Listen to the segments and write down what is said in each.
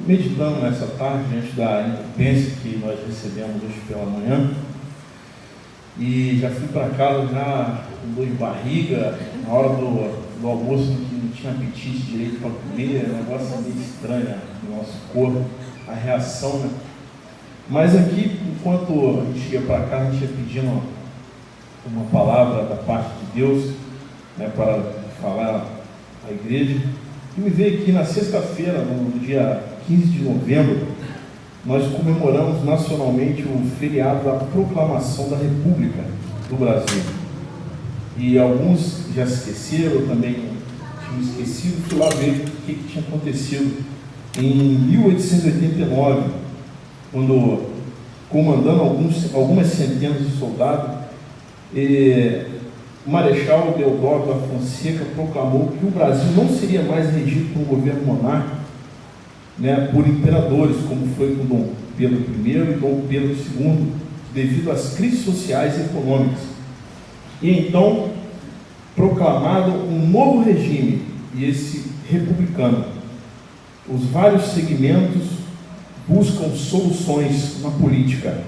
meditando nessa tarde, diante da incumbência que nós recebemos hoje pela manhã, e já fui para casa já com dor de barriga, na hora do almoço, que não tinha apetite direito para comer, um negócio meio estranho no nosso corpo, a reação, né? Mas aqui, enquanto a gente ia para cá, a gente ia pedindo uma palavra da parte de Deus, né, para falar à igreja, e me veio aqui na sexta-feira, no dia 15 de novembro, nós comemoramos nacionalmente o feriado da Proclamação da República do Brasil. E alguns já esqueceram, eu também tinha esquecido, fui lá ver o que tinha acontecido em 1889, quando, comandando algumas centenas de soldados, o Marechal Deodoro da Fonseca proclamou que o Brasil não seria mais regido por um governo monárquico, né, por imperadores, como foi com Dom Pedro I e Dom Pedro II, devido às crises sociais e econômicas. E então, proclamado um novo regime, e esse republicano. Os vários segmentos buscam soluções na política,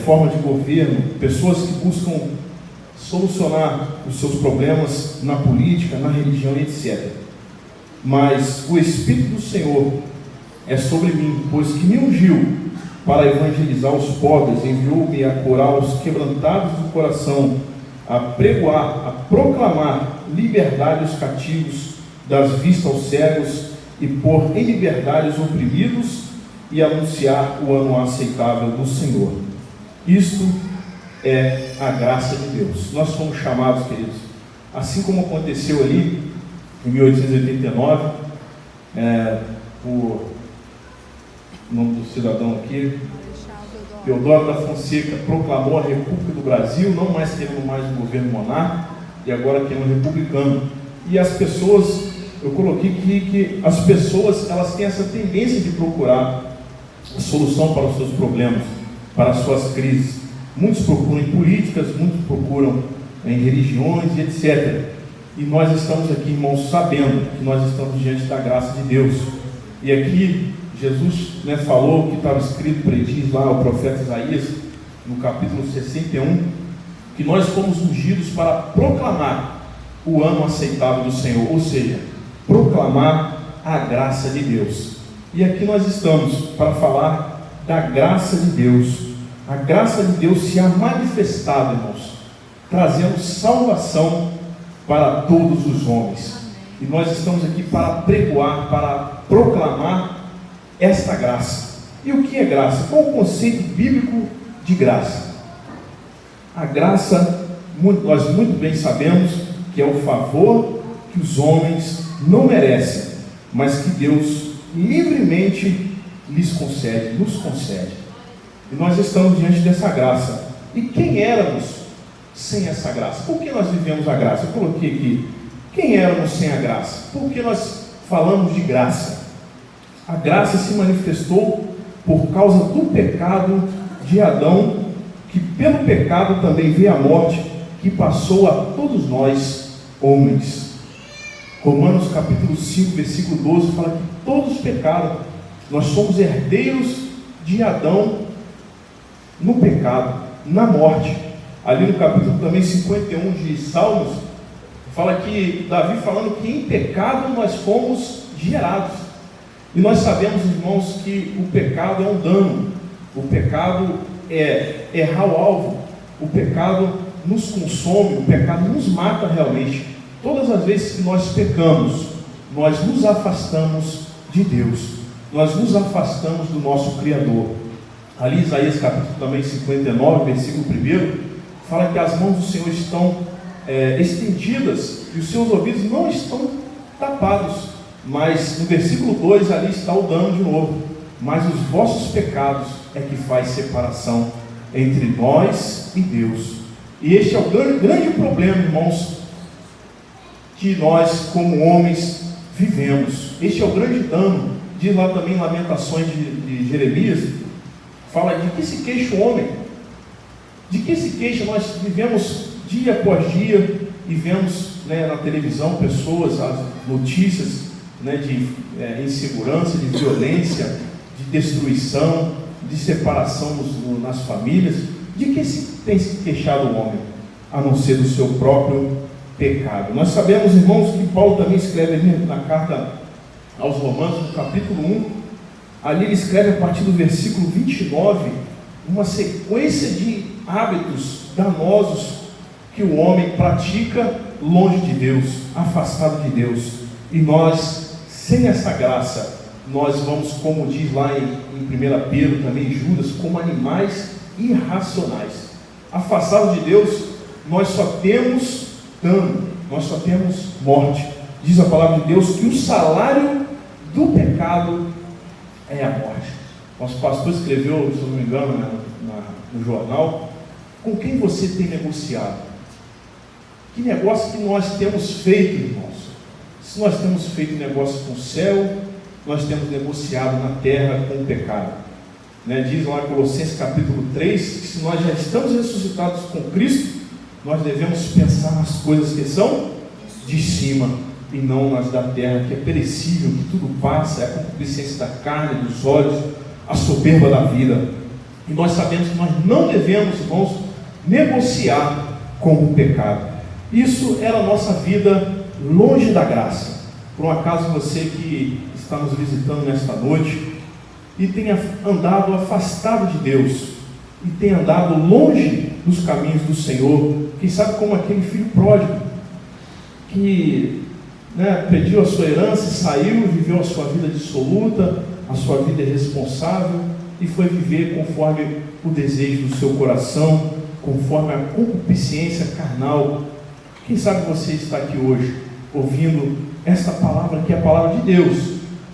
forma de governo, pessoas que buscam solucionar os seus problemas na política, na religião, etc. Mas o Espírito do Senhor é sobre mim, pois que me ungiu para evangelizar os pobres, enviou-me a curar os quebrantados do coração, a pregoar, a proclamar liberdade aos cativos, das vistas aos cegos, e pôr em liberdade os oprimidos, e anunciar o ano aceitável do Senhor. Isto é a graça de Deus. Nós somos chamados, queridos, assim como aconteceu ali em 1889, o nome do cidadão aqui, Deodoro da Fonseca, proclamou a República do Brasil, não mais querendo mais um governo monárquico, e agora querendo republicano. E as pessoas, eu coloquei que as pessoas, elas têm essa tendência de procurar a solução para os seus problemas, para as suas crises. Muitos procuram em políticas, muitos procuram em religiões, etc. E nós estamos aqui, irmãos, sabendo que nós estamos diante da graça de Deus. E aqui, Jesus, né, falou o que estava escrito, prediz lá o profeta Isaías, no capítulo 61, que nós fomos ungidos para proclamar o ano aceitável do Senhor, ou seja, proclamar a graça de Deus. E aqui nós estamos para falar da graça de Deus. A graça de Deus se há manifestado, irmãos, trazendo salvação para todos os homens. E nós estamos aqui para pregoar, para proclamar esta graça. E o que é graça? Qual o conceito bíblico de graça? A graça, nós muito bem sabemos que é o favor que os homens não merecem, mas que Deus livremente lhes concede, nos concede. E nós estamos diante dessa graça. E quem éramos sem essa graça? Por que nós vivemos a graça? Eu coloquei aqui, quem éramos sem a graça? Por que nós falamos de graça? A graça se manifestou por causa do pecado de Adão, que pelo pecado também veio a morte, que passou a todos nós, homens. Romanos capítulo 5, versículo 12, fala que todos pecaram. Nós somos herdeiros de Adão no pecado, na morte. Ali no capítulo também 51 de Salmos, fala que Davi falando que em pecado nós fomos gerados. E nós sabemos, irmãos, que o pecado é um dano. O pecado é errar o alvo. O pecado nos consome, o pecado nos mata realmente. Todas as vezes que nós pecamos, nós nos afastamos de Deus. Nós nos afastamos do nosso Criador. Ali Isaías capítulo também 59, versículo 1, fala que as mãos do Senhor estão estendidas e os seus ouvidos não estão tapados. Mas no versículo 2 ali está o dano de novo. Mas os vossos pecados é que faz separação entre nós e Deus. E este é o grande problema, irmãos, que nós como homens vivemos. Este é o grande dano. Diz lá também em Lamentações de Jeremias, fala de que se queixa o homem. De que se queixa? Nós vivemos dia após dia e vemos, né, na televisão pessoas, as notícias, né, de insegurança, de violência, de destruição, de separação nas famílias. De que tem se queixado o homem, a não ser do seu próprio pecado? Nós sabemos, irmãos, que Paulo também escreve na carta aos Romanos, no capítulo 1, ali ele escreve a partir do versículo 29, uma sequência de hábitos danosos que o homem pratica longe de Deus, afastado de Deus. E nós, sem essa graça, nós vamos, como diz lá em 1 Pedro, também em Judas, como animais irracionais. Afastados de Deus, nós só temos dano, nós só temos morte. Diz a palavra de Deus que o salário do pecado é a morte. Nosso pastor escreveu, se eu não me engano, no jornal: com quem você tem negociado? Que negócio que nós temos feito, irmãos? Se nós temos feito negócio com o céu, nós temos negociado na terra com o pecado. Diz lá em Colossenses capítulo 3, que se nós já estamos ressuscitados com Cristo, nós devemos pensar nas coisas que são de cima, e não nas da terra, que é perecível, que tudo passa, é a concupiscência da carne, dos olhos, a soberba da vida. E nós sabemos que nós não devemos, irmãos, negociar com o pecado. Isso era a nossa vida longe da graça. Por um acaso você que está nos visitando nesta noite e tenha andado afastado de Deus, e tenha andado longe dos caminhos do Senhor, quem sabe como aquele filho pródigo, que pediu a sua herança, saiu, viveu a sua vida dissoluta, a sua vida irresponsável, e foi viver conforme o desejo do seu coração, conforme a concupiscência carnal. Quem sabe você está aqui hoje, ouvindo esta palavra, que é a palavra de Deus.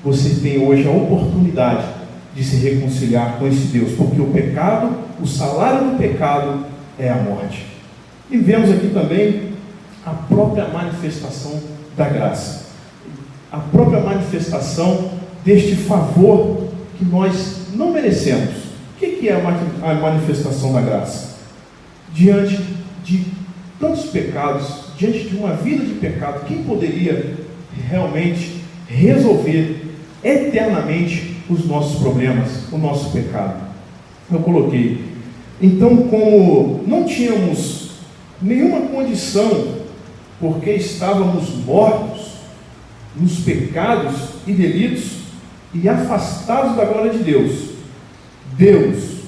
Você tem hoje a oportunidade de se reconciliar com esse Deus, porque o pecado, o salário do pecado é a morte. E vemos aqui também a própria manifestação da graça, a própria manifestação deste favor que nós não merecemos. O que é a manifestação da graça? Diante de tantos pecados, diante de uma vida de pecado, quem poderia realmente resolver eternamente os nossos problemas, o nosso pecado? Eu coloquei: então, como não tínhamos nenhuma condição, porque estávamos mortos nos pecados e delitos e afastados da glória de Deus, Deus,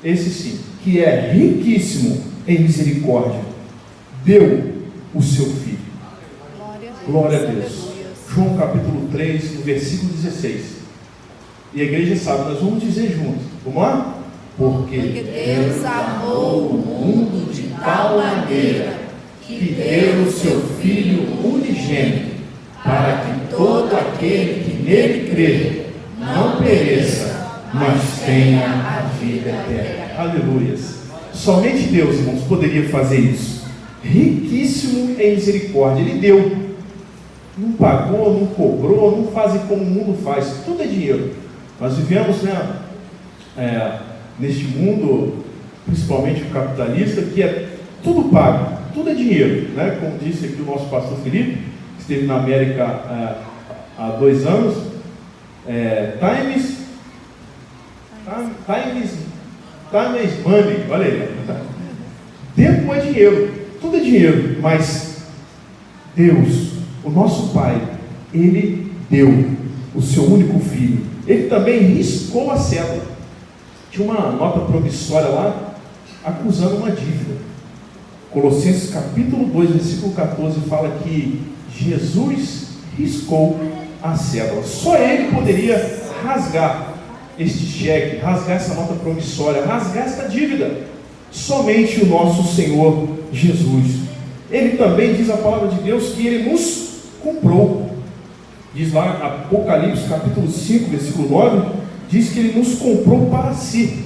esse sim, que é riquíssimo em misericórdia, deu o seu Filho. Glória a Deus. João capítulo 3, no versículo 16. E a igreja sabe, nós vamos dizer juntos. Vamos lá? Porque Deus amou o mundo de tal maneira que deu o seu Filho unigênito, para que todo aquele que nele crê não pereça, mas tenha a vida eterna. Aleluias. Somente Deus, irmãos, poderia fazer isso. Riquíssimo em misericórdia, Ele deu. Não pagou, não cobrou, não faz como o mundo faz. Tudo é dinheiro. Nós vivemos, neste mundo, principalmente o capitalista, que é tudo pago, tudo é dinheiro, como disse aqui o nosso pastor Felipe, que esteve na América há 2 anos. Time is money, olha aí. Tempo é dinheiro, tudo é dinheiro, mas Deus, o nosso Pai, Ele deu o seu único Filho. Ele também riscou a cédula. Tinha uma nota promissória lá, acusando uma dívida. Colossenses capítulo 2, versículo 14, fala que Jesus riscou a cédula. Só Ele poderia rasgar este cheque, rasgar essa nota promissória, rasgar esta dívida. Somente o nosso Senhor Jesus. Ele também diz a palavra de Deus que Ele nos comprou. Diz lá Apocalipse capítulo 5, versículo 9, diz que Ele nos comprou para si,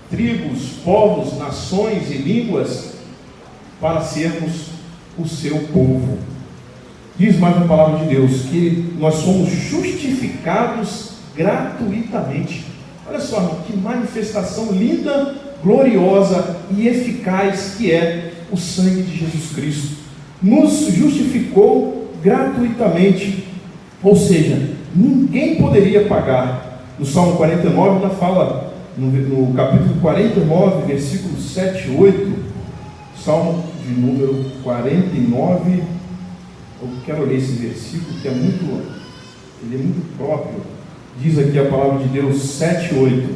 tribos, povos, nações e línguas, para sermos o seu povo. Diz mais a palavra de Deus que nós somos justificados gratuitamente. Olha só, irmão, que manifestação linda, gloriosa e eficaz que é o sangue de Jesus Cristo. Nos justificou gratuitamente. Ou seja, ninguém poderia pagar. No Salmo 49 ainda fala, no capítulo 49, versículos 7 e 8, Salmo de número 49, eu quero ler esse versículo que ele é muito próprio. Diz aqui a palavra de Deus, 7 e 8: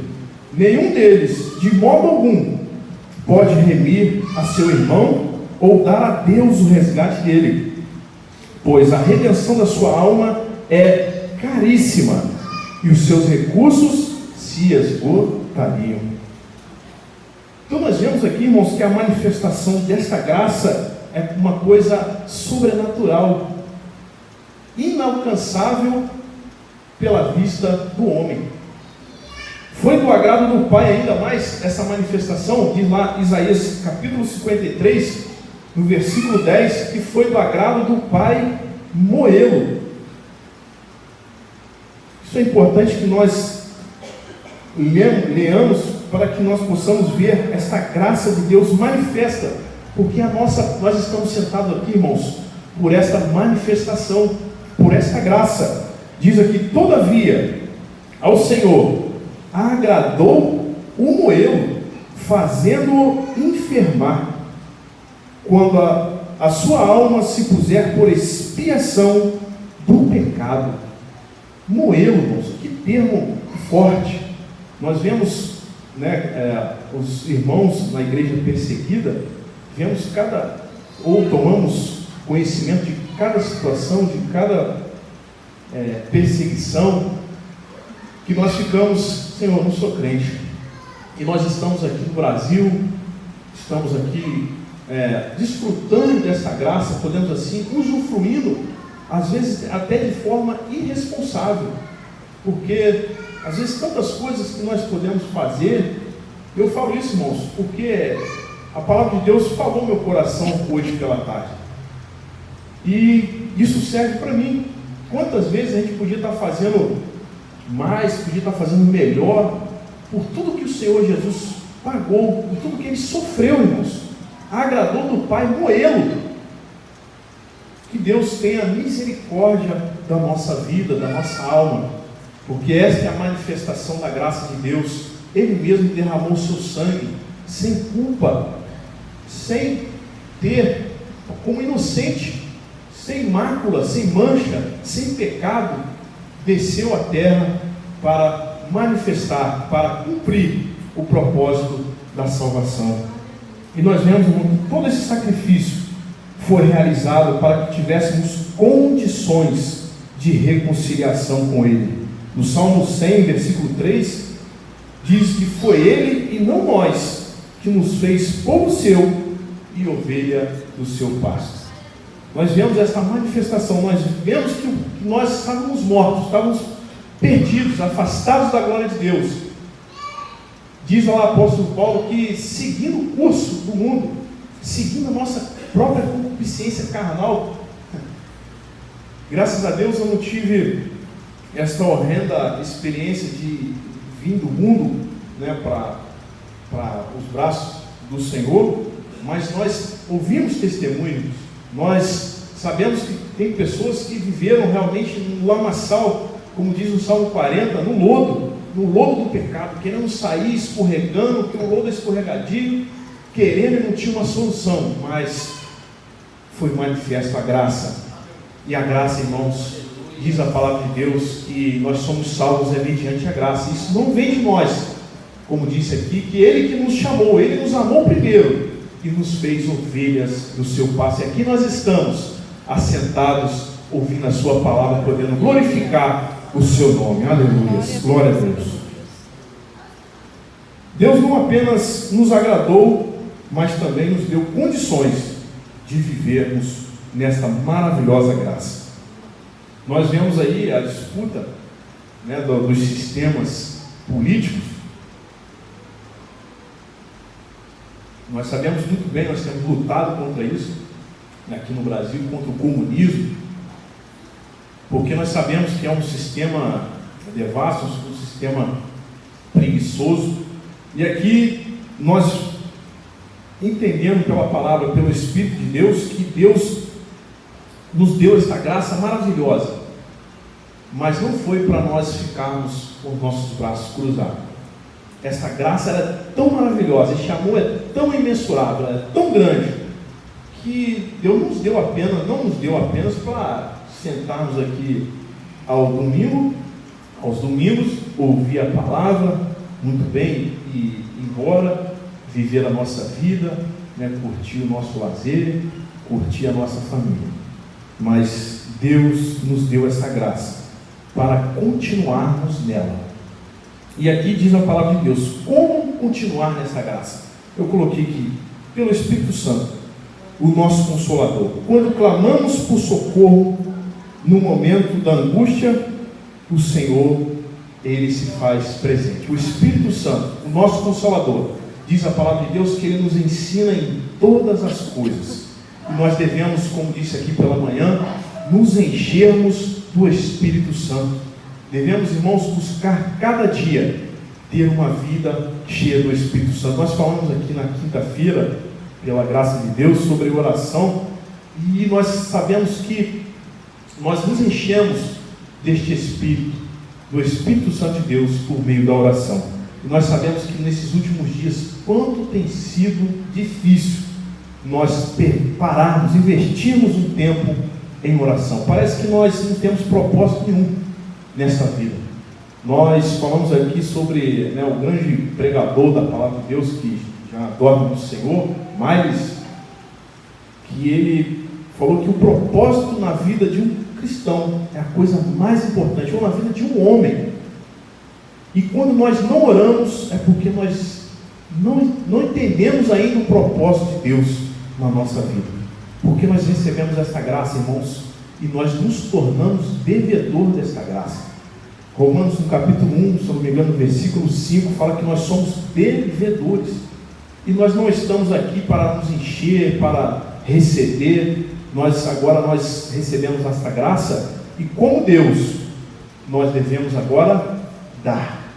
nenhum deles, de modo algum, pode remir a seu irmão ou dar a Deus o resgate dele, pois a redenção da sua alma é caríssima e os seus recursos se esgotariam. Então nós vemos aqui, irmãos, que a manifestação desta graça é uma coisa sobrenatural, inalcançável pela vista do homem. Foi do agrado do Pai ainda mais essa manifestação, diz lá Isaías capítulo 53, no versículo 10, que foi do agrado do Pai moê-lo. Isso é importante que nós leamos para que nós possamos ver esta graça de Deus manifesta, porque nós estamos sentados aqui, irmãos, por esta manifestação, por esta graça. Diz aqui: todavia, ao Senhor agradou o moê-lo, fazendo-o enfermar, quando a sua alma se puser por expiação do pecado. Moê-lo, irmãos, que termo forte. Nós vemos, os irmãos na igreja perseguida, tomamos conhecimento de cada situação, de cada perseguição, que nós ficamos: Senhor, eu não sou crente, e nós estamos aqui no Brasil, estamos aqui desfrutando dessa graça, podemos assim, usufruindo, às vezes até de forma irresponsável, porque às vezes tantas coisas que nós podemos fazer. Eu falo isso, irmãos, porque a palavra de Deus falou no meu coração hoje pela tarde, e isso serve para mim. Quantas vezes a gente podia estar fazendo mais, podia estar fazendo melhor, por tudo que o Senhor Jesus pagou, por tudo que Ele sofreu, irmãos. Agradou do Pai moê-lo. Que Deus tenha misericórdia da nossa vida, da nossa alma, porque esta é a manifestação da graça de Deus. Ele mesmo derramou o seu sangue, sem culpa, sem ter, como inocente, sem mácula, sem mancha, sem pecado, desceu à terra para manifestar, para cumprir o propósito da salvação. E nós vemos que todo esse sacrifício foi realizado para que tivéssemos condições de reconciliação com Ele. No Salmo 100, versículo 3, diz que foi Ele e não nós que nos fez povo seu e ovelha do seu pasto. Nós vemos essa manifestação, nós vemos que nós estávamos mortos, estávamos perdidos, afastados da glória de Deus. Diz lá o apóstolo Paulo que, seguindo o curso do mundo, seguindo a nossa própria concupiscência carnal, graças a Deus eu não tive esta horrenda experiência de vir do mundo para os braços do Senhor, mas nós ouvimos testemunhos, nós sabemos que tem pessoas que viveram realmente no lamaçal, como diz o Salmo 40, no lodo do pecado, querendo sair, escorregando, porque o lodo é escorregadio, querendo e não tinha uma solução, mas foi manifesta a graça. E a graça, irmãos, diz a palavra de Deus que nós somos salvos mediante a graça. Isso não vem de nós, como disse aqui, que Ele que nos chamou, Ele nos amou primeiro e nos fez ovelhas do seu pasto. E aqui nós estamos assentados, ouvindo a sua palavra, podendo glorificar o seu nome. Aleluia, glória a Deus. Deus não apenas nos agradou, mas também nos deu condições de vivermos nesta maravilhosa graça. Nós vemos aí a disputa dos sistemas políticos. Nós sabemos muito bem, nós temos lutado contra isso aqui no Brasil, contra o comunismo, porque nós sabemos que é um sistema devasto, um sistema preguiçoso, e aqui nós entendemos pela palavra, pelo Espírito de Deus, que Deus nos deu esta graça maravilhosa, mas não foi para nós ficarmos com os nossos braços cruzados. Essa graça é tão maravilhosa, esse amor é tão imensurável, é tão grande, que Deus não nos deu apenas para sentarmos aqui aos domingos, ouvir a palavra, muito bem, e ir embora, viver a nossa vida, né, curtir o nosso lazer, curtir a nossa família. Mas Deus nos deu essa graça para continuarmos nela. E aqui diz a palavra de Deus, como continuar nessa graça? Eu coloquei aqui, pelo Espírito Santo, o nosso Consolador. Quando clamamos por socorro, no momento da angústia, o Senhor, Ele se faz presente. O Espírito Santo, o nosso Consolador, diz a palavra de Deus que Ele nos ensina em todas as coisas. E nós devemos, como disse aqui pela manhã, nos enchermos do Espírito Santo. Devemos, irmãos, buscar cada dia ter uma vida cheia do Espírito Santo. Nós falamos aqui na quinta-feira, pela graça de Deus, sobre oração, e nós sabemos que nós nos enchemos deste Espírito, do Espírito Santo de Deus, por meio da oração. E nós sabemos que nesses últimos dias, quanto tem sido difícil nós pararmos, investirmos um tempo em oração. Parece que nós não temos propósito nenhum nessa vida. Nós falamos aqui sobre, né, o grande pregador da palavra de Deus, que já dorme no Senhor, Miles, que ele falou que o propósito na vida de um cristão é a coisa mais importante, ou na vida de um homem. E quando nós não oramos, é porque nós não entendemos ainda o propósito de Deus na nossa vida. Porque nós recebemos essa graça, irmãos, e nós nos tornamos devedor dessa graça. Romanos, no capítulo 1, se não me engano, no versículo 5, fala que nós somos devedores. E nós não estamos aqui para nos encher, para receber. Agora nós recebemos essa graça, e como Deus, nós devemos agora dar.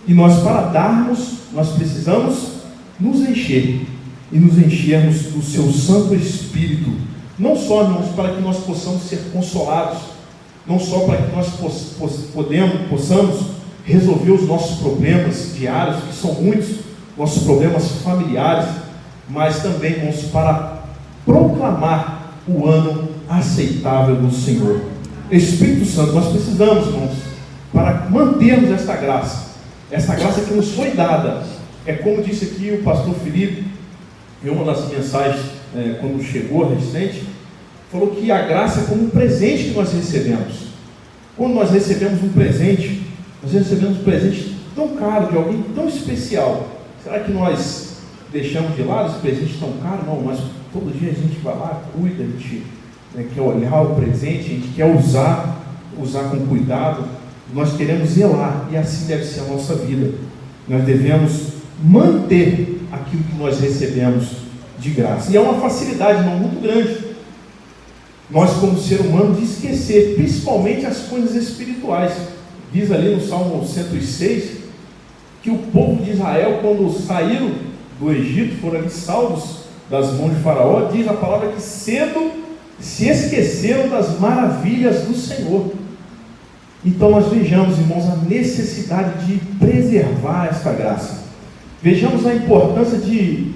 E nós, para darmos, nós precisamos nos encher, e nos enchermos do seu Santo Espírito, não só, irmãos, para que nós possamos ser consolados, não só para que nós possamos resolver os nossos problemas diários, que são muitos, nossos problemas familiares, mas também, irmãos, para proclamar o ano aceitável do Senhor. Espírito Santo, nós precisamos, irmãos, para mantermos esta graça que nos foi dada. É como disse aqui o pastor Felipe, em uma das mensagens, quando chegou recente, falou que a graça é como um presente que nós recebemos. Quando nós recebemos um presente, tão caro, de alguém tão especial. Será que nós deixamos de lado esse presente tão caro? Não, mas todo dia a gente vai lá, cuida, a gente quer olhar o presente, a gente quer usar com cuidado, nós queremos zelar, e assim deve ser a nossa vida. Nós devemos manter aquilo que nós recebemos de graça. E é uma facilidade, irmão, muito grande, nós como ser humano, de esquecer, principalmente as coisas espirituais. Diz ali no Salmo 106, que o povo de Israel, quando saíram do Egito, foram ali salvos das mãos de Faraó, diz a palavra que cedo se esqueceram das maravilhas do Senhor. Então nós vejamos, irmãos, a necessidade de preservar esta graça. Vejamos a importância de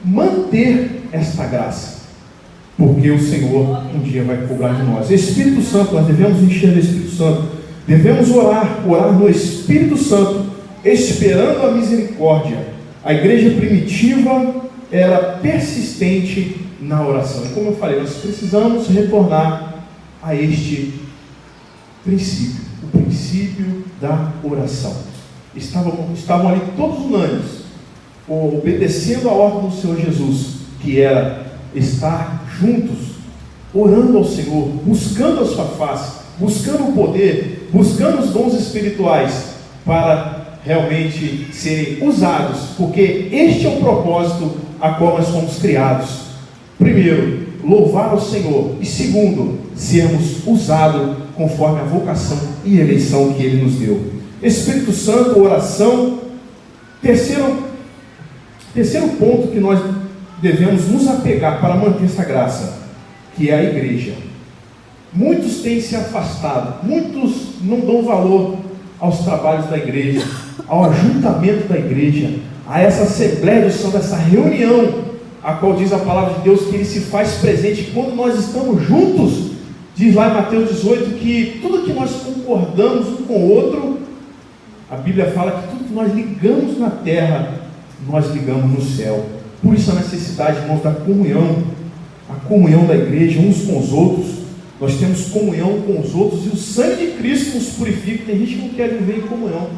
manter esta graça, porque o Senhor um dia vai cobrar de nós. Espírito Santo, nós devemos encher do Espírito Santo, devemos orar no Espírito Santo, esperando a misericórdia. A igreja primitiva era persistente na oração, e como eu falei, nós precisamos retornar a este princípio, o princípio da oração. Estavam ali todos unânimes, obedecendo a ordem do Senhor Jesus, que era estar juntos, orando ao Senhor, buscando a sua face, buscando o poder, buscando os dons espirituais, para realmente serem usados, porque este é o propósito a qual nós fomos criados. Primeiro, louvar ao Senhor, e segundo, sermos usados conforme a vocação e eleição que Ele nos deu. Espírito Santo, oração. Terceiro ponto que nós devemos nos apegar para manter essa graça, que é a igreja. Muitos têm se afastado, muitos não dão valor aos trabalhos da igreja, ao ajuntamento da igreja, a essa assembleia do Senhor, essa reunião, a qual diz a palavra de Deus que Ele se faz presente quando nós estamos juntos. Diz lá em Mateus 18 que tudo que nós concordamos um com o outro, a Bíblia fala que tudo que nós ligamos na terra, nós ligamos no céu. Por isso a necessidade, irmãos, da comunhão, a comunhão da igreja uns com os outros. Nós temos comunhão com os outros e o sangue de Cristo nos purifica. Tem gente que não quer viver em comunhão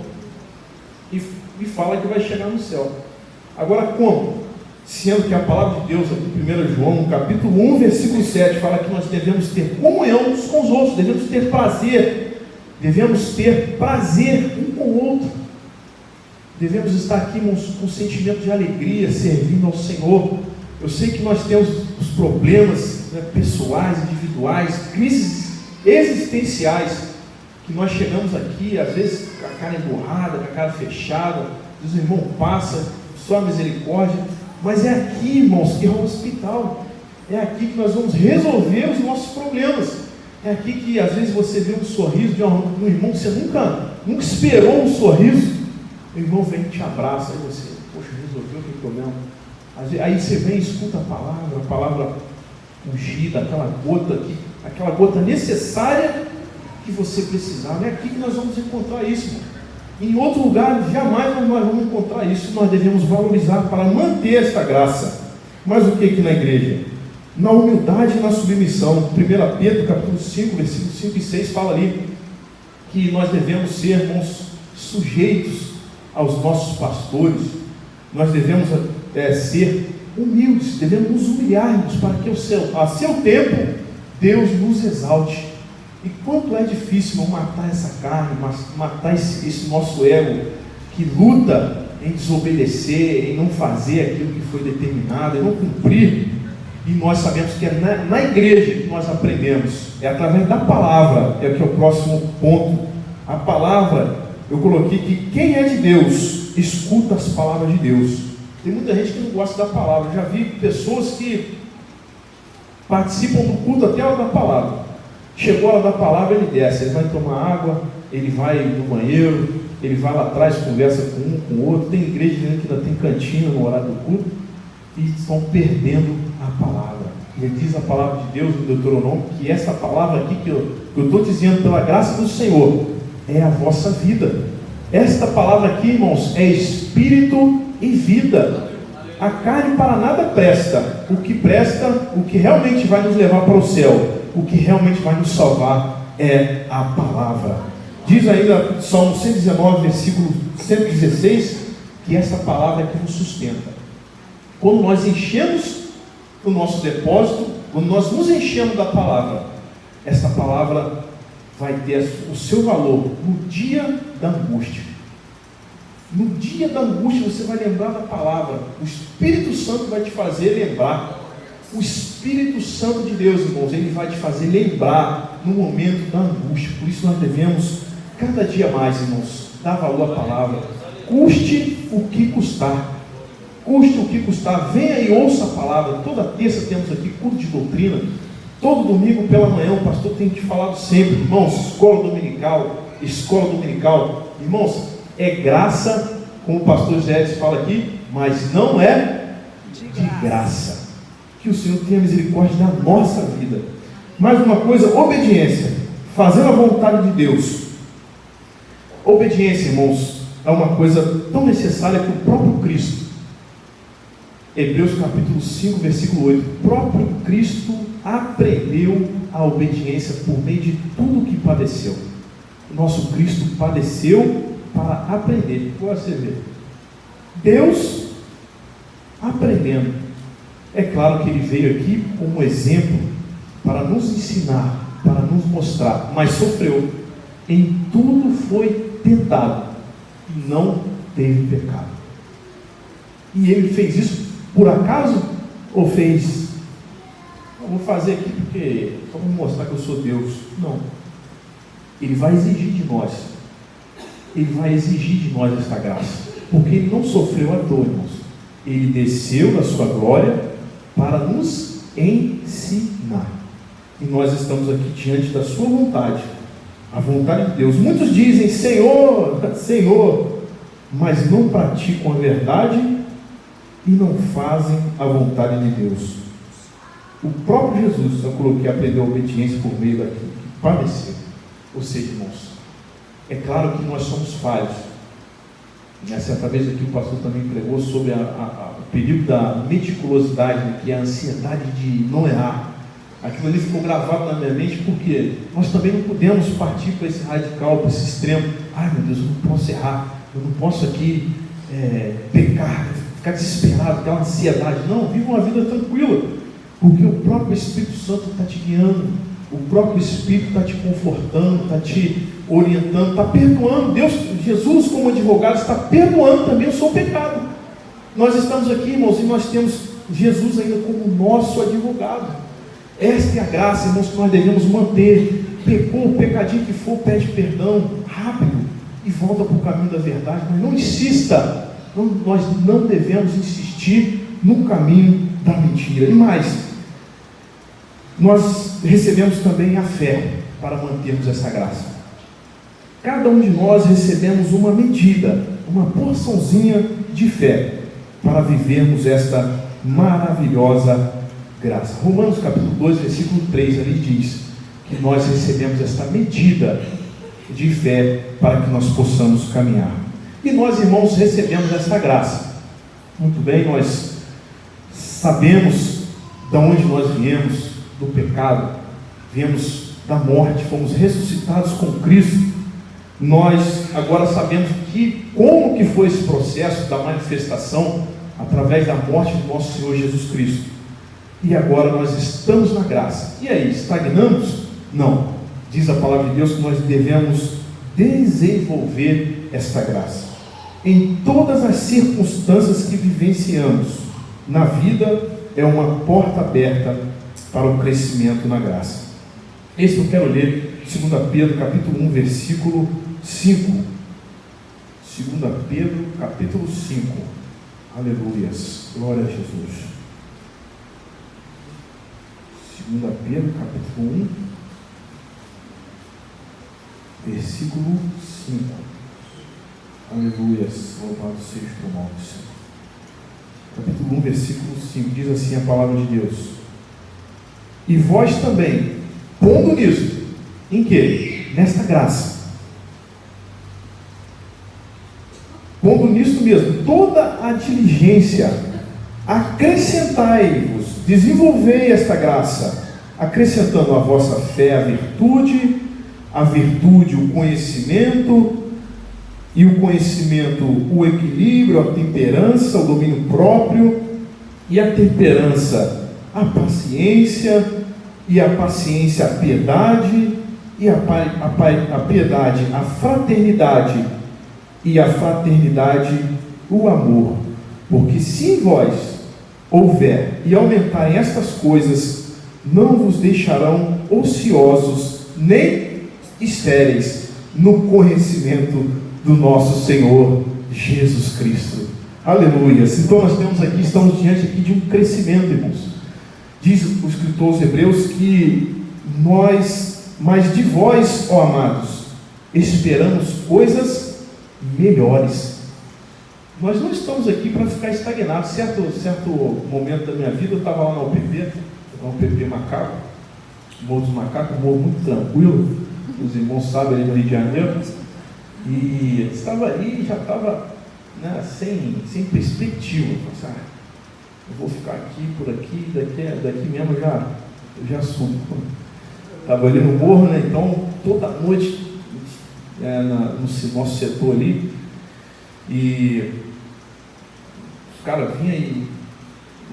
e fala que vai chegar no céu. Agora como? Sendo que a palavra de Deus, aqui em 1 João, no capítulo 1, versículo 7, fala que nós devemos ter comunhão uns com os outros, devemos ter prazer um com o outro, devemos estar aqui com um sentimento de alegria, servindo ao Senhor. Eu sei que nós temos os problemas, né, pessoais, individuais, crises existenciais, que nós chegamos aqui, às vezes com a cara emburrada, com a cara fechada, diz: irmão, passa, só a misericórdia. Mas é aqui, irmãos, que é o hospital. É aqui que nós vamos resolver os nossos problemas. É aqui que às vezes você vê um sorriso de um irmão que você nunca esperou um sorriso. O irmão vem e te abraça, aí você, poxa, resolveu aquele problema. Aí você vem e escuta a palavra ungida, aquela gota necessária que você precisava. É aqui que nós vamos encontrar isso, irmão. Em outro lugar, jamais nós vamos encontrar isso. Nós devemos valorizar para manter esta graça. Mas o que aqui na igreja? Na humildade e na submissão. 1 Pedro, capítulo 5, versículos 5 e 6, fala ali que nós devemos ser, irmãos, sujeitos aos nossos pastores. Nós devemos ser humildes, devemos nos humilharmos para que a seu tempo Deus nos exalte. E quanto é difícil, irmão, matar essa carne, matar esse nosso ego que luta em desobedecer, em não fazer aquilo que foi determinado, em não cumprir. E nós sabemos que é na igreja que nós aprendemos, é através da palavra, é o que é o próximo ponto. A palavra, eu coloquei que quem é de Deus, escuta as palavras de Deus. Tem muita gente que não gosta da palavra. Eu já vi pessoas que participam do culto até a hora da palavra. Chegou a hora da palavra, ele desce, ele vai tomar água, ele vai no banheiro, ele vai lá atrás, conversa com um, com o outro. Tem igreja que ainda tem cantina no horário do culto e estão perdendo a palavra. E diz a palavra de Deus no Deuteronômio que essa palavra aqui que eu estou dizendo pela graça do Senhor é a vossa vida. Esta palavra aqui, irmãos, é espírito e vida. A carne para nada presta. O que presta, o que realmente vai nos levar para o céu, o que realmente vai nos salvar é a palavra. Diz ainda Salmo 119, versículo 116, que essa palavra é que nos sustenta. Quando nós enchemos o nosso depósito, quando nós nos enchemos da palavra, essa palavra vai ter o seu valor no dia da angústia. No dia da angústia você vai lembrar da palavra. O Espírito Santo vai te fazer lembrar. O Espírito Santo de Deus, irmãos, ele vai te fazer lembrar no momento da angústia. Por isso nós devemos cada dia mais, irmãos, dar valor à palavra. Custe o que custar. Custe o que custar. Venha e ouça a palavra. Toda terça temos aqui culto de doutrina. Todo domingo pela manhã o pastor tem te falado sempre, irmãos, escola dominical. Irmãos, é graça, como o pastor Zé fala aqui, mas não é de graça. Que o Senhor tenha misericórdia da nossa vida. Mais uma coisa, obediência, fazendo a vontade de Deus. Obediência, irmãos, é uma coisa tão necessária que o próprio Cristo, Hebreus capítulo 5, versículo 8, o próprio Cristo aprendeu a obediência por meio de tudo que padeceu. O nosso Cristo padeceu para aprender. Agora você vê, Deus aprendendo. É claro que ele veio aqui como exemplo para nos ensinar, para nos mostrar, mas sofreu. Em tudo foi tentado e não teve pecado. E ele fez isso por acaso ou fez? Eu vou fazer aqui porque só para mostrar que eu sou Deus. Não. Ele vai exigir de nós. Ele vai exigir de nós essa graça, porque ele não sofreu à toa, irmãos. Ele desceu da sua glória para nos ensinar. E nós estamos aqui diante da sua vontade, a vontade de Deus. Muitos dizem: Senhor, Senhor, mas não praticam a verdade e não fazem a vontade de Deus. O próprio Jesus, eu coloquei, aprendeu a obediência por meio daquilo que padeceu. Ou seja, irmãos, é claro que nós somos falhos. Certa vez aqui o pastor também pregou sobre o perigo da meticulosidade, né, que é a ansiedade de não errar. Aquilo ali ficou gravado na minha mente, porque nós também não podemos partir para esse radical, para esse extremo. Ai meu Deus, eu não posso errar, eu não posso aqui pecar, ficar desesperado, aquela ansiedade. Não, viva uma vida tranquila, porque o próprio Espírito Santo está te guiando, o próprio Espírito está te confortando, está te orientando, está perdoando. Deus, Jesus como advogado, está perdoando também o seu pecado. Nós estamos aqui, irmãos, e nós temos Jesus ainda como nosso advogado. Esta é a graça, irmãos, que nós devemos manter. Pecou, o pecadinho que for, pede perdão rápido e volta para o caminho da verdade. Mas não insista, nós não devemos insistir no caminho da mentira. E mais, nós recebemos também a fé para mantermos essa graça. Cada um de nós recebemos uma medida, uma porçãozinha de fé para vivermos esta maravilhosa graça. Romanos capítulo 2, versículo 3 ali diz que nós recebemos esta medida de fé para que nós possamos caminhar. E nós, irmãos, recebemos esta graça. Muito bem, nós sabemos de onde nós viemos, do pecado, viemos da morte, fomos ressuscitados com Cristo. Nós agora sabemos como que foi esse processo da manifestação através da morte do nosso Senhor Jesus Cristo. E agora nós estamos na graça. E aí, estagnamos? Não. Diz a palavra de Deus que nós devemos desenvolver esta graça em todas as circunstâncias que vivenciamos na vida. É uma porta aberta para o crescimento na graça. Esse eu quero ler 2 Pedro capítulo 1, versículo 5. 2 Pedro capítulo 5. Aleluias, glória a Jesus. 2 Pedro capítulo 1, versículo 5. Aleluias, louvado seja o nome do Senhor. Capítulo 1, versículo 5, diz assim a palavra de Deus: e vós também, pondo nisto, em que? Nesta graça, pondo nisto mesmo toda a diligência, acrescentai-vos, desenvolvei esta graça, acrescentando à vossa fé a virtude o conhecimento, e o conhecimento o equilíbrio, a temperança, o domínio próprio, e a temperança a paciência, e a paciência a piedade, e a piedade a fraternidade, e a fraternidade o amor. Porque se em vós houver e aumentarem estas coisas, não vos deixarão ociosos nem estéreis no conhecimento do nosso Senhor Jesus Cristo. Aleluia. Então nós temos aqui, estamos diante aqui de um crescimento, irmãos. Diz o escritor aos Hebreus que mas de vós, ó amados, esperamos coisas melhores. Nós não estamos aqui para ficar estagnados. Certo momento da minha vida, eu estava lá na UPP Macaco, Morro dos Macacos, um morro muito tranquilo, os irmãos sabem, ali no Rio de Janeiro, e estava ali, já estava sem perspectiva. Eu vou ficar aqui, por aqui, daqui mesmo eu já subo. Estava ali no morro, né? Então toda noite no nosso setor ali, e os caras vinham e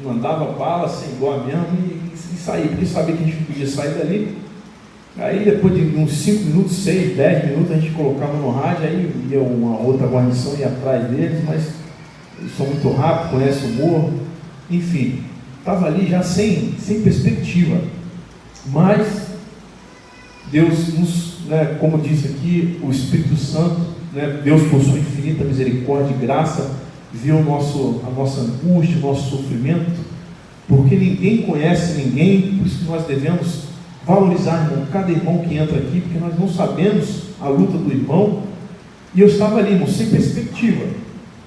mandava bala sem igual mesmo e saía, porque sabia que a gente não podia sair dali. Aí depois de uns 5 minutos, 6, 10 minutos, a gente colocava no rádio, aí ia uma outra guarnição ia atrás deles, mas eles são muito rápidos, conhecem o morro, enfim, estava ali já sem perspectiva. Mas Deus nos, como disse aqui, o Espírito Santo, Deus por sua infinita misericórdia e graça, viu a nossa angústia, o nosso sofrimento, porque ninguém conhece ninguém, por isso que nós devemos valorizar, irmão, cada irmão que entra aqui, porque nós não sabemos a luta do irmão. E eu estava ali, irmão, sem perspectiva.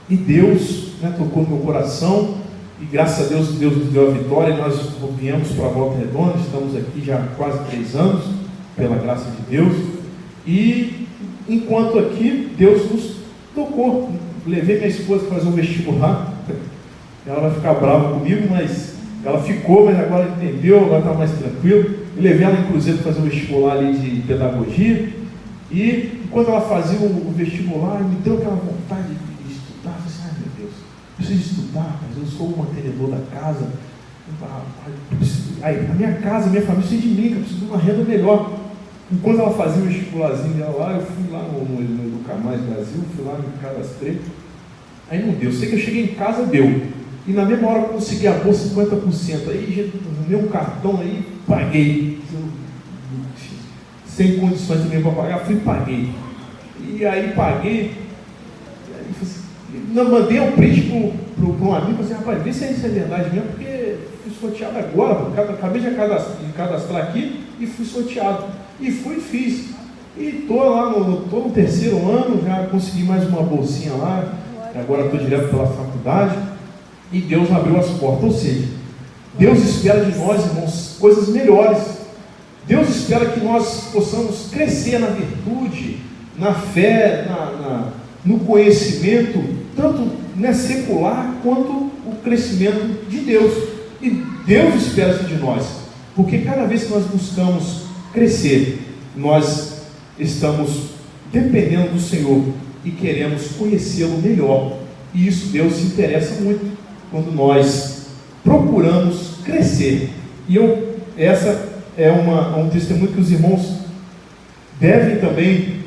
E Deus, né, tocou no meu coração, e graças a Deus, Deus nos deu a vitória, e nós viemos para a Volta Redonda, estamos aqui já há quase 3 anos, pela graça de Deus. E enquanto aqui, Deus nos tocou. Levei minha esposa para fazer um vestibular. Ela vai ficar brava comigo, mas ela ficou, mas agora entendeu, agora está mais tranquilo. Eu levei ela em Cruzeiro para fazer um vestibular ali de pedagogia. E quando ela fazia o vestibular, me deu aquela vontade de estudar. Eu falei assim, ai meu Deus, eu preciso estudar, mas eu sou o mantenedor da casa. A minha casa, a minha família precisa de mim, eu preciso de uma renda melhor. Enquanto ela fazia o vestibularzinho dela lá, eu fui lá no Educar Mais Brasil, fui lá, me cadastrei. Aí não deu, sei que eu cheguei em casa, deu. E na mesma hora eu consegui a bolsa 50%. Aí arrumei um cartão aí, paguei. Sem condições também para pagar, fui e paguei. E aí paguei. Não, mandei um print para um amigo, falei assim, rapaz, vê se isso é verdade mesmo, porque fui sorteado agora, acabei de cadastrar aqui e fui sorteado. E fui e fiz. E estou lá, estou no 3º ano, já consegui mais uma bolsinha lá, agora estou direto pela faculdade, e Deus abriu as portas. Ou seja, Deus espera de nós, irmãos, coisas melhores. Deus espera que nós possamos crescer na virtude, na fé, no conhecimento, tanto secular quanto o crescimento de Deus. E Deus espera isso de nós, porque cada vez que nós buscamos crescer, nós estamos dependendo do Senhor e queremos conhecê-lo melhor. E isso Deus se interessa muito quando nós procuramos crescer. E essa é um testemunho que os irmãos devem também,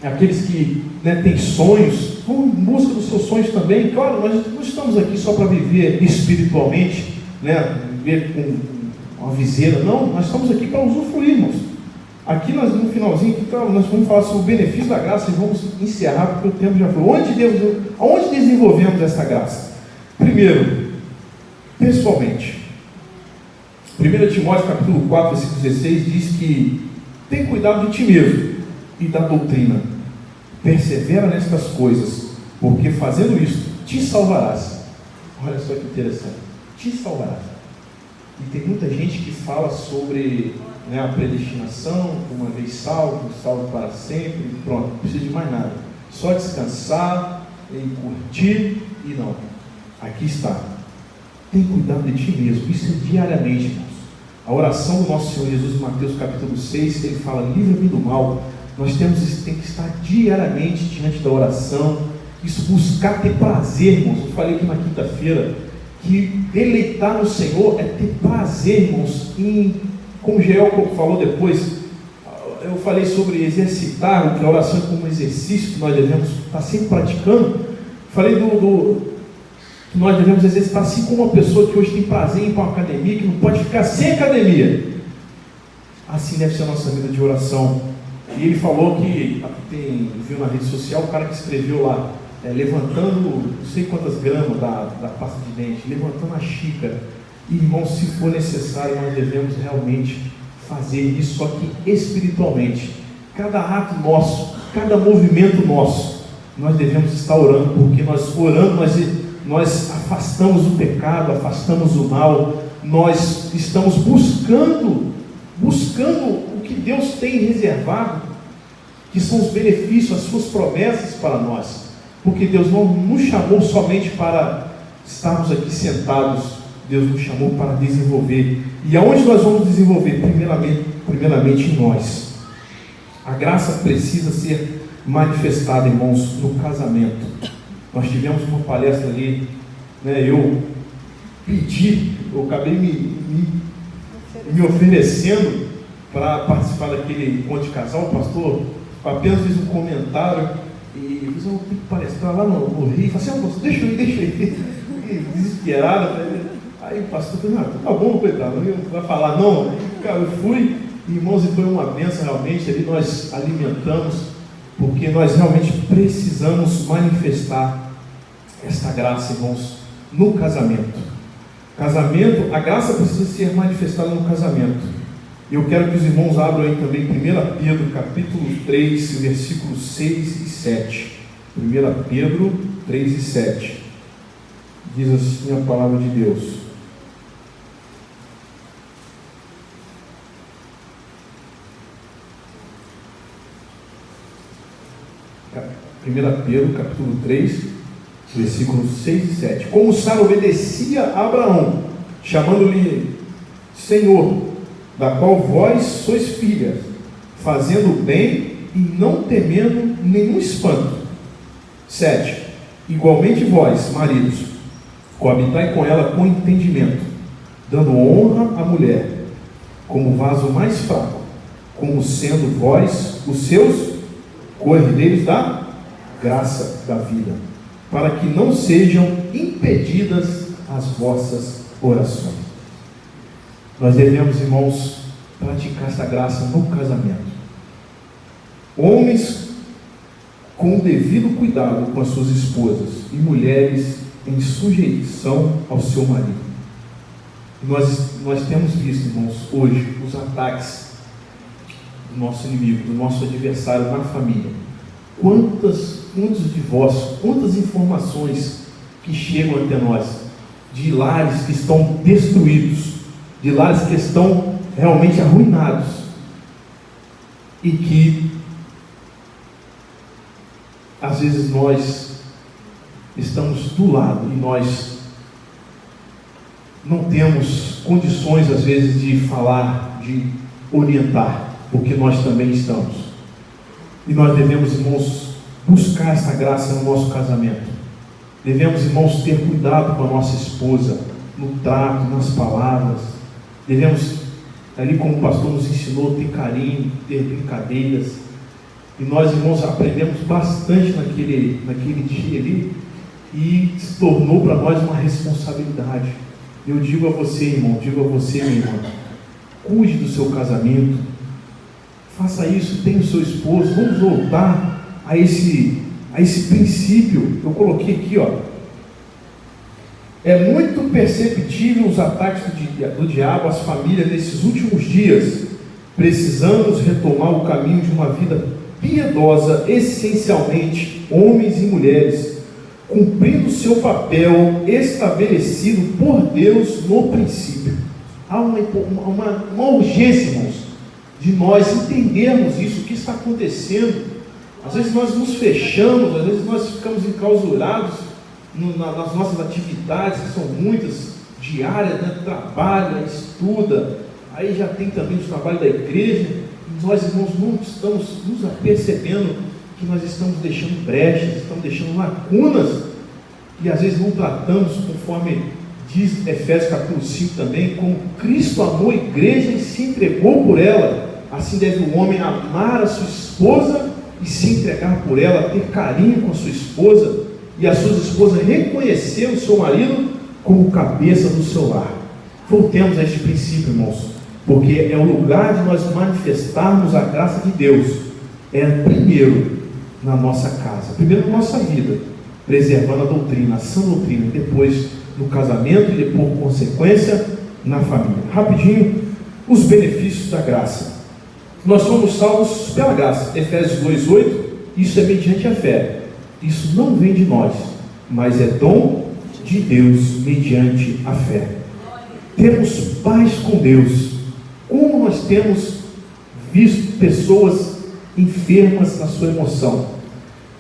aqueles que têm sonhos, vão em busca dos seus sonhos também. Claro, nós não estamos aqui só para viver espiritualmente, viver com uma viseira, não, nós estamos aqui para usufruir, irmãos. Aqui no finalzinho, nós vamos falar sobre o benefício da graça e vamos encerrar, porque o tempo já foi. Onde desenvolvemos essa graça? Primeiro, pessoalmente. 1 Timóteo capítulo 4, versículo 16 diz que tem cuidado de ti mesmo e da doutrina, persevera nestas coisas, porque fazendo isso te salvarás. Olha só que interessante, te salvarás. E tem muita gente que fala sobre a predestinação, uma vez salvo para sempre, pronto, não precisa de mais nada, só descansar e curtir. E não, aqui está, tem cuidado de ti mesmo, isso é diariamente, irmãos. A oração do nosso Senhor Jesus em Mateus capítulo 6, ele fala, livra-me do mal. Nós tem que estar diariamente diante da oração, isso, buscar ter prazer, irmãos. Eu falei aqui na quinta-feira, que deleitar no Senhor é ter prazer, irmãos, como o Geel falou depois, eu falei sobre exercitar, que a oração é como um exercício que nós devemos estar sempre praticando. Falei que nós devemos exercitar assim como uma pessoa que hoje tem prazer em ir para uma academia, que não pode ficar sem academia. Assim deve ser a nossa vida de oração. E ele falou que, viu na rede social, o cara que escreveu lá, levantando não sei quantas gramas da pasta de dente, levantando a xícara. E, irmãos, se for necessário, nós devemos realmente fazer isso, só que espiritualmente. Cada ato nosso, cada movimento nosso, nós devemos estar orando, porque nós orando, nós afastamos o pecado, afastamos o mal, nós estamos buscando o que Deus tem reservado, que são os benefícios, as suas promessas para nós, porque Deus não nos chamou somente para estarmos aqui sentados, Deus nos chamou para desenvolver. E aonde nós vamos desenvolver? Primeiramente em nós. A graça precisa ser manifestada, irmãos, no casamento. Nós tivemos uma palestra ali, eu acabei me oferecendo para participar daquele encontro de casal. O pastor apenas fez um comentário e eu tenho que palestrar lá no Rio. Falei assim, pastor, deixa eu ir. Desesperado. Aí o pastor falou, tá bom, coitado, não vai falar não. Aí, cara, eu fui, irmãos, e foi uma bênção realmente. Ali nós alimentamos, porque nós realmente precisamos manifestar esta graça, irmãos, no casamento. A graça precisa ser manifestada no casamento. Eu quero que os irmãos abram aí também 1 Pedro, capítulo 3, versículos 6 e 7. 1 Pedro 3 e 7. Diz assim a palavra de Deus. Primeira Pedro, capítulo 3, versículos 6 e 7. Como Sara obedecia a Abraão, chamando-lhe Senhor, da qual vós sois filhas, fazendo o bem e não temendo nenhum espanto. 7. Igualmente vós, maridos, coabitai com ela com entendimento, dando honra à mulher, como vaso mais fraco, como sendo vós os seus co-herdeiros da graça da vida, para que não sejam impedidas as vossas orações. Nós devemos, irmãos, praticar essa graça no casamento. Homens com o devido cuidado com as suas esposas e mulheres em sujeição ao seu marido. Nós temos visto, irmãos, hoje os ataques do nosso inimigo, do nosso adversário na família. Quantos divórcios, quantas informações que chegam até nós, de lares que estão destruídos, de lares que estão realmente arruinados, e que às vezes nós estamos do lado e nós não temos condições às vezes de falar, de orientar, porque nós também estamos. E nós devemos, irmãos, buscar essa graça no nosso casamento. Devemos, irmãos, ter cuidado com a nossa esposa, no trato, nas palavras. Devemos, ali como o pastor nos ensinou, ter carinho, ter brincadeiras. E nós, irmãos, aprendemos bastante naquele dia ali, e se tornou para nós uma responsabilidade. Eu digo a você, irmão, digo a você, minha irmã, cuide do seu casamento, faça isso, tenha o seu esposo. Vamos voltar a esse princípio. Eu coloquei aqui, ó. É muito perceptível os ataques do diabo às famílias nesses últimos dias. Precisamos retomar o caminho de uma vida piedosa, essencialmente homens e mulheres, cumprindo seu papel estabelecido por Deus no princípio. Há uma urgência, irmãos, de nós entendermos isso, o que está acontecendo. Às vezes nós nos fechamos, às vezes nós ficamos enclausurados nas nossas atividades, que são muitas, diárias, né? Trabalha, estuda, aí já tem também o trabalho da igreja, e nós, irmãos, não estamos nos apercebendo que nós estamos deixando brechas, estamos deixando lacunas, e às vezes não tratamos, conforme diz Efésios capítulo 5 também, como Cristo amou a igreja e se entregou por ela. Assim deve o homem amar a sua esposa e se entregar por ela, ter carinho com a sua esposa, e a sua esposa reconhecer o seu marido como cabeça do seu lar. Voltemos a este princípio, irmãos, porque é o lugar de nós manifestarmos a graça de Deus. É primeiro na nossa casa, primeiro na nossa vida, preservando a doutrina, a sã doutrina, depois no casamento e depois, por consequência, na família. Rapidinho, os benefícios da graça. Nós somos salvos pela graça. Efésios 2:8, isso é mediante a fé. Isso não vem de nós, mas é dom de Deus mediante a fé. Temos paz com Deus. Como nós temos visto pessoas enfermas na sua emoção.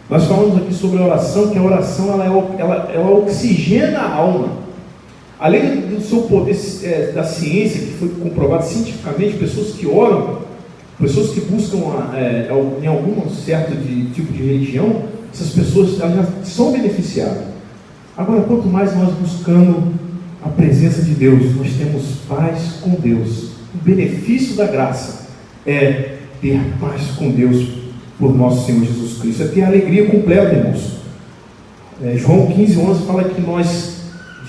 Nós falamos aqui sobre a oração, que a oração ela oxigena a alma. Além do seu poder da ciência, que foi comprovado cientificamente, pessoas que oram, pessoas que buscam em algum certo tipo de religião, essas pessoas elas já são beneficiadas. Agora, quanto mais nós buscamos a presença de Deus, nós temos paz com Deus. O benefício da graça é ter paz com Deus por nosso Senhor Jesus Cristo, é ter alegria completa, irmãos. João 15:11 fala que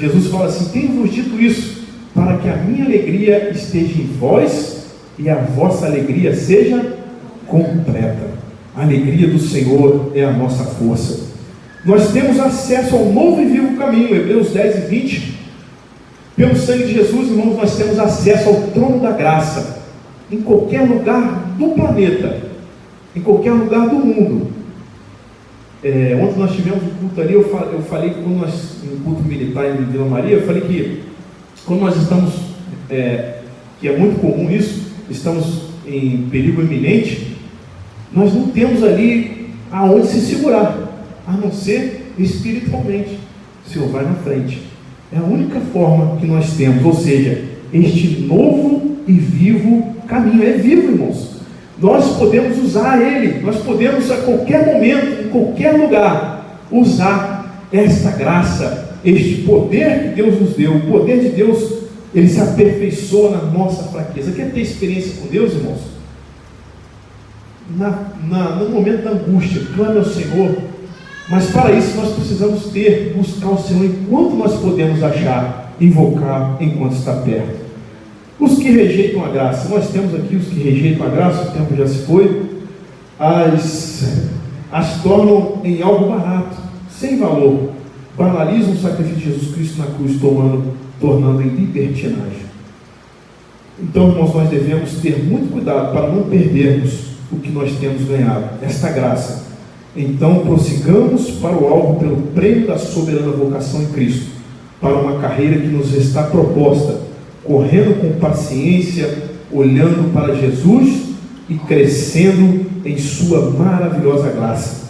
Jesus fala assim: tenho-vos dito isso, para que a minha alegria esteja em vós e a vossa alegria seja completa. A alegria do Senhor é a nossa força. Nós temos acesso ao novo e vivo caminho. Hebreus 10:20. Pelo sangue de Jesus, irmãos, nós temos acesso ao trono da graça. em qualquer lugar do planeta, em qualquer lugar do mundo. Ontem nós tivemos um culto ali, eu falei que quando nós, um culto militar em Vila Maria, eu falei que quando nós estamos, que é muito comum isso, estamos em perigo iminente, nós não temos ali aonde se segurar, a não ser espiritualmente. O Senhor vai na frente. É a única forma que nós temos, ou seja, este novo e vivo caminho. É vivo, irmãos. Nós podemos usar ele, nós podemos a qualquer momento, em qualquer lugar, usar esta graça, este poder que Deus nos deu. O poder de Deus, ele se aperfeiçoa na nossa fraqueza. Quer ter experiência com Deus, irmãos? No momento da angústia, clame ao Senhor. Mas para isso nós precisamos buscar o Senhor enquanto nós podemos achar, invocar enquanto está perto. Os que rejeitam a graça, nós temos aqui os que rejeitam a graça, o tempo já se foi, as tornam em algo barato, sem valor, banalizam o sacrifício de Jesus Cristo na cruz, tornando em libertinagem. Então, irmãos, nós devemos ter muito cuidado para não perdermos o que nós temos ganhado, esta graça. Então, prossigamos para o alvo pelo prêmio da soberana vocação em Cristo, para uma carreira que nos está proposta, correndo com paciência, olhando para Jesus e crescendo em sua maravilhosa graça.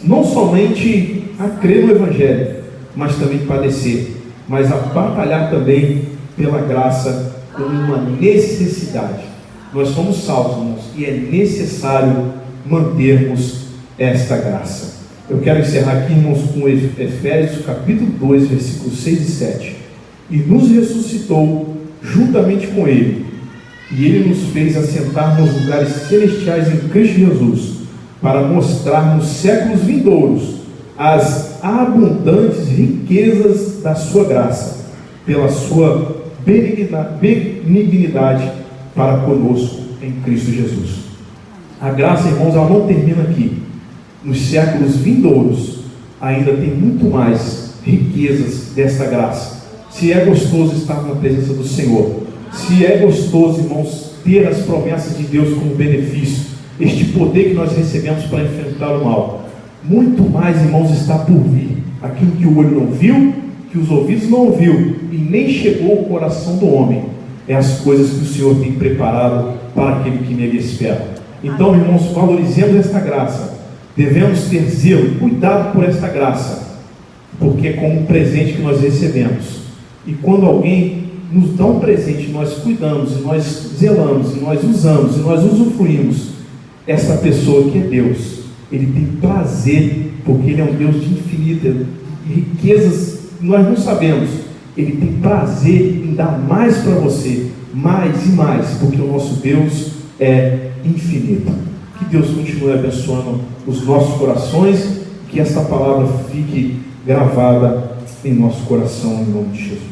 Não somente a crer no Evangelho, mas também padecer, mas a batalhar também pela graça como uma necessidade. Nós somos salvos, irmãos, e é necessário mantermos esta graça. Eu quero encerrar aqui, irmãos, com Efésios capítulo 2, versículos 6 e 7. E nos ressuscitou juntamente com Ele, e Ele nos fez assentar nos lugares celestiais em Cristo Jesus, para mostrar nos séculos vindouros as abundantes riquezas da sua graça, pela sua benignidade para conosco em Cristo Jesus. A graça, irmãos, ela não termina aqui. Nos séculos vindouros ainda tem muito mais riquezas desta graça. Se é gostoso estar na presença do Senhor, se é gostoso, irmãos, ter as promessas de Deus como benefício, este poder que nós recebemos para enfrentar o mal, muito mais, irmãos, está por vir. Aquilo que o olho não viu, que os ouvidos não ouviu e nem chegou ao coração do homem, é as coisas que o Senhor tem preparado para aquele que nele espera. Então, irmãos, valorizemos esta graça. Devemos ter zelo, cuidado por esta graça, porque é como um presente que nós recebemos. E quando alguém nos dá um presente, nós cuidamos, e nós zelamos, e nós usamos, e nós usufruímos, essa pessoa que é Deus, Ele tem prazer, porque Ele é um Deus de infinita riquezas, nós não sabemos. Ele tem prazer em dar mais para você, mais e mais, porque o nosso Deus é infinito. Que Deus continue abençoando os nossos corações, que esta palavra fique gravada em nosso coração, em nome de Jesus.